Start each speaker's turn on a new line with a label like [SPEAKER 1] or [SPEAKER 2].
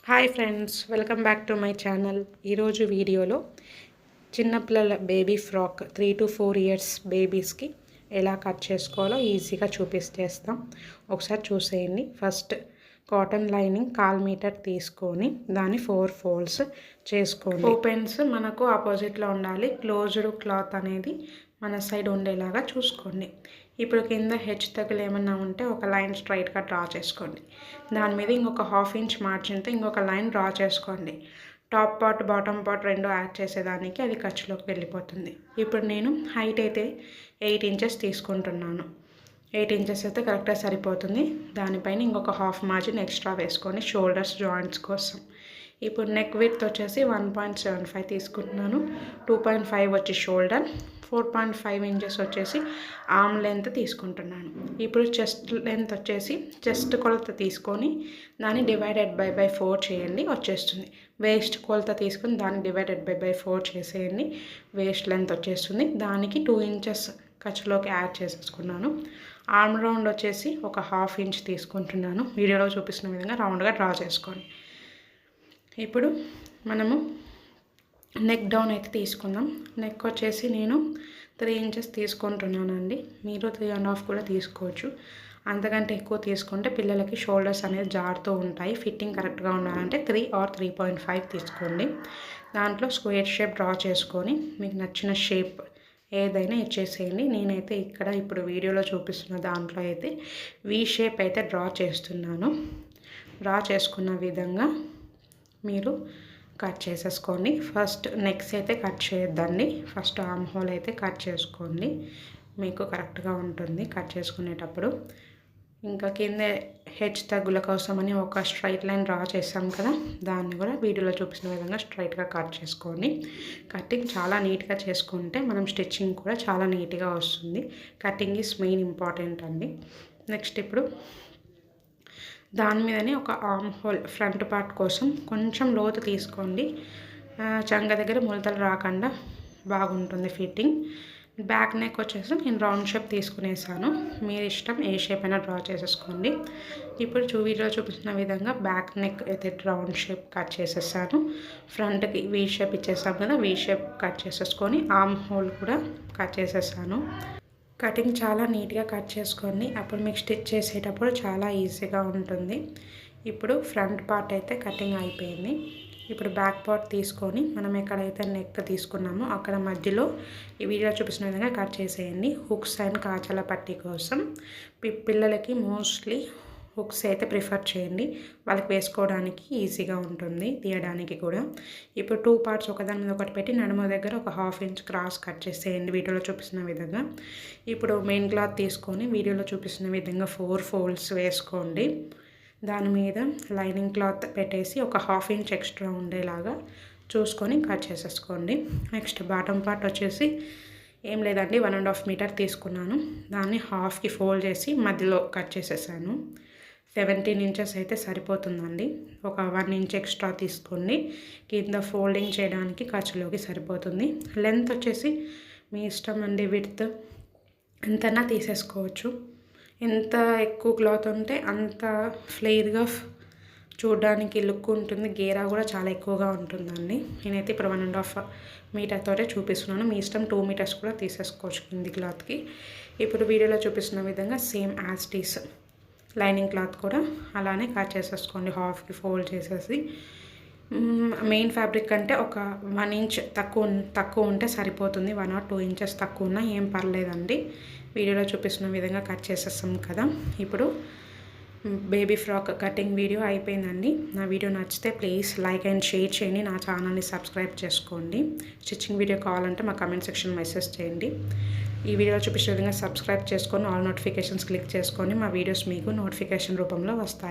[SPEAKER 1] Hi friends, welcome back to my channel. ఈరోజు వీడియోలో చిన్నపిల్లల బేబీ ఫ్రాక్ 3 to 4 years బేబీస్కి ఎలా కట్ చేసుకోవాలో ఈజీగా చూపిస్తేస్తాం. ఒకసారి చూసేయండి. ఫస్ట్ కాటన్ లైనింగ్ 1/4 మీటర్ తీసుకొని దాన్ని 4 ఫోల్డ్స్ చేసుకోండి. ఓపెన్స్ మనకు ఆపోజిట్లో ఉండాలి. క్లోజ్డ్ క్లాత్ అనేది మన సైడ్ ఉండేలాగా చూసుకోండి. ఇప్పుడు కింద హెచ్ తగ్గులు ఏమన్నా ఉంటే ఒక లైన్ స్ట్రైట్గా డ్రా చేసుకోండి. దాని మీద ఇంకొక 1/2 ఇంచ్ మార్జిన్తో ఇంకొక లైన్ డ్రా చేసుకోండి. టాప్ పార్ట్ బాటమ్ పార్ట్ రెండు యాడ్ చేసేదానికి అది ఖర్చులోకి వెళ్ళిపోతుంది. ఇప్పుడు నేను హైట్ అయితే 8 inches తీసుకుంటున్నాను. 8 inches అయితే కరెక్ట్గా సరిపోతుంది. దానిపైన ఇంకొక 1/2 మార్జిన్ ఎక్స్ట్రా వేసుకొని షోల్డర్స్ జాయింట్స్ కోసం. ఇప్పుడు నెక్ విడ్త్ వచ్చేసి 1.75 తీసుకుంటున్నాను. 2.5 వచ్చి షోల్డర్, 4.5 inches వచ్చేసి ఆర్మ్ లెంత్ తీసుకుంటున్నాను. ఇప్పుడు చెస్ట్ లెంత్ వచ్చేసి చెస్ట్ కొలత తీసుకొని దాన్ని డివైడెడ్ బై 4 చేయండి, వచ్చేస్తుంది. వేస్ట్ కొలత తీసుకొని దాన్ని డివైడెడ్ బై 4 చేసేయండి, వేస్ట్ లెంత్ వచ్చేస్తుంది. దానికి 2 inches ఖర్చులోకి యాడ్ చేసేసుకున్నాను. ఆర్మ్ రౌండ్ వచ్చేసి ఒక 1/2 inch తీసుకుంటున్నాను. వీడియోలో చూపిస్తున్న విధంగా రౌండ్గా డ్రా చేసుకోండి. ఇప్పుడు మనము నెక్ డౌన్ అయితే తీసుకుందాం. నెక్ వచ్చేసి నేను 3 inches తీసుకుంటున్నానండి. మీరు 3.5 కూడా తీసుకోవచ్చు. అంతకంటే ఎక్కువ తీసుకుంటే పిల్లలకి షోల్డర్స్ అనేది జారుతూ ఉంటాయి. ఫిట్టింగ్ కరెక్ట్గా ఉండాలంటే 3 or 3.5 తీసుకోండి. దాంట్లో స్క్వేర్ షేప్ డ్రా చేసుకొని మీకు నచ్చిన షేప్ ఏదైనా ఇచ్చేసేయండి. నేనైతే ఇక్కడ ఇప్పుడు వీడియోలో చూపిస్తున్న దాంట్లో అయితే వీ షేప్ అయితే డ్రా చేస్తున్నాను. డ్రా చేసుకున్న విధంగా మీరు కట్ చేసేసుకోండి. ఫస్ట్ నెక్స్ అయితే కట్ చేయొద్దండి. ఫస్ట్ ఆర్మ్ హోల్ అయితే కట్ చేసుకోండి, మీకు కరెక్ట్గా ఉంటుంది కట్ చేసుకునేటప్పుడు. ఇంకా కింద హెచ్ తగ్గుల కోసమని ఒక స్ట్రైట్ లైన్ డ్రా చేసాం కదా, దాన్ని కూడా వీడియోలో చూపిస్తున్న విధంగా స్ట్రైట్గా కట్ చేసుకోండి. కటింగ్ చాలా నీట్గా చేసుకుంటే మనం స్టిచ్చింగ్ కూడా చాలా నీట్గా వస్తుంది. కటింగ్ ఈజ్ మెయిన్ ఇంపార్టెంట్ అండి. నెక్స్ట్ ఇప్పుడు దాని మీదనే ఒక ఆర్మ్ హోల్ ఫ్రంట్ పార్ట్ కోసం కొంచెం లోతు తీసుకోండి. చంక దగ్గర ముడతలు రాకుండా బాగుంటుంది ఫిట్టింగ్. బ్యాక్ నెక్ వచ్చేసి నేను రౌండ్ షేప్ తీసుకునేసాను. మీరు ఇష్టం ఏ షేప్ అయినా డ్రా చేసేసుకోండి. ఇప్పుడు వీడియోలో చూపిస్తున్న విధంగా బ్యాక్ నెక్ అయితే రౌండ్ షేప్ కట్ చేసేసాను. ఫ్రంట్కి వీ షేప్ ఇచ్చేసాం కదా, వీ షేప్ కట్ చేసేసుకొని ఆర్మ్ హోల్ కూడా కట్ చేసేసాను. కటింగ్ చాలా నీట్గా కట్ చేసుకోండి, అప్పుడు మీకు స్టిచ్ చేసేటప్పుడు చాలా ఈజీగా ఉంటుంది. ఇప్పుడు ఫ్రంట్ పార్ట్ అయితే కటింగ్ అయిపోయింది. ఇప్పుడు బ్యాక్ పార్ట్ తీసుకొని మనం ఎక్కడైతే నెక్ తీసుకున్నామో అక్కడ మధ్యలో ఈ వీడియో చూపిస్తున్న విధంగా కట్ చేసేయండి. హుక్స్ అండ్ కాజాల పట్టీ కోసం పిల్లలకి మోస్ట్లీ హుక్స్ అయితే ప్రిఫర్ చేయండి. వాళ్ళకి వేసుకోవడానికి ఈజీగా ఉంటుంది, తీయడానికి కూడా. ఇప్పుడు 2 parts ఒకదాని మీద ఒకటి పెట్టి నడుము దగ్గర ఒక 1/2 inch క్రాస్ కట్ చేసేయండి వీడియోలో చూపిస్తున్న విధంగా. ఇప్పుడు మెయిన్ క్లాత్ తీసుకొని వీడియోలో చూపిస్తున్న విధంగా 4 folds వేసుకోండి. దాని మీద లైనింగ్ క్లాత్ పెట్టేసి ఒక 1/2 inch ఎక్స్ట్రా ఉండేలాగా చూసుకొని కట్ చేసేసుకోండి. నెక్స్ట్ బాటమ్ పార్ట్ వచ్చేసి ఏం లేదండి, 1.5 meter తీసుకున్నాను. దాన్ని హాఫ్కి ఫోల్డ్ చేసి మధ్యలో కట్ చేసేసాను. 17 inches అయితే సరిపోతుందండి. ఒక 1 inch ఎక్స్ట్రా తీసుకోండి. కింద ఫోల్డింగ్ చేయడానికి ఖర్చులోకి సరిపోతుంది. లెంత్ వచ్చేసి మీ ఇష్టం అండి, విడ్త్ ఎంతైనా తీసేసుకోవచ్చు. ఎంత ఎక్కువ క్లాత్ ఉంటే అంత ఫ్లేర్గా చూడడానికి లుక్ ఉంటుంది. గేరా కూడా చాలా ఎక్కువగా ఉంటుందండి. నేనైతే ఇప్పుడు 1.5 meter తోటే చూపిస్తున్నాను. మీ ఇష్టం 2 meters కూడా తీసేసుకోవచ్చు కింది క్లాత్కి. ఇప్పుడు వీడియోలో చూపిస్తున్న విధంగా same as this lining cloth కూడా అలానే కట్ చేసేసుకోండి. హాఫ్కి ఫోల్డ్ చేసేసి మెయిన్ ఫ్యాబ్రిక్ అంటే ఒక 1 inch తక్కువ ఉంటే సరిపోతుంది. 1 or 2 inches తక్కువ ఉన్నా ఏం పర్లేదండి. వీడియోలో చూపిస్తున్న విధంగా కట్ చేసేస్తాం కదా. ఇప్పుడు బేబీ ఫ్రాక్ కటింగ్ వీడియో అయిపోయిందండి. నా వీడియో నచ్చితే ప్లీజ్ లైక్ అండ్ షేర్ చేయండి. నా ఛానల్ని సబ్స్క్రైబ్ చేసుకోండి. స్టిచ్చింగ్ వీడియో కావాలంటే మా కమెంట్ సెక్షన్ మెసేజ్ చేయండి. ఈ వీడియోలో చూపించే విధంగా సబ్స్క్రైబ్ చేసుకొని ఆల్ నోటిఫికేషన్స్ క్లిక్ చేసుకొని మా వీడియోస్ మీకు నోటిఫికేషన్ రూపంలో వస్తాయి.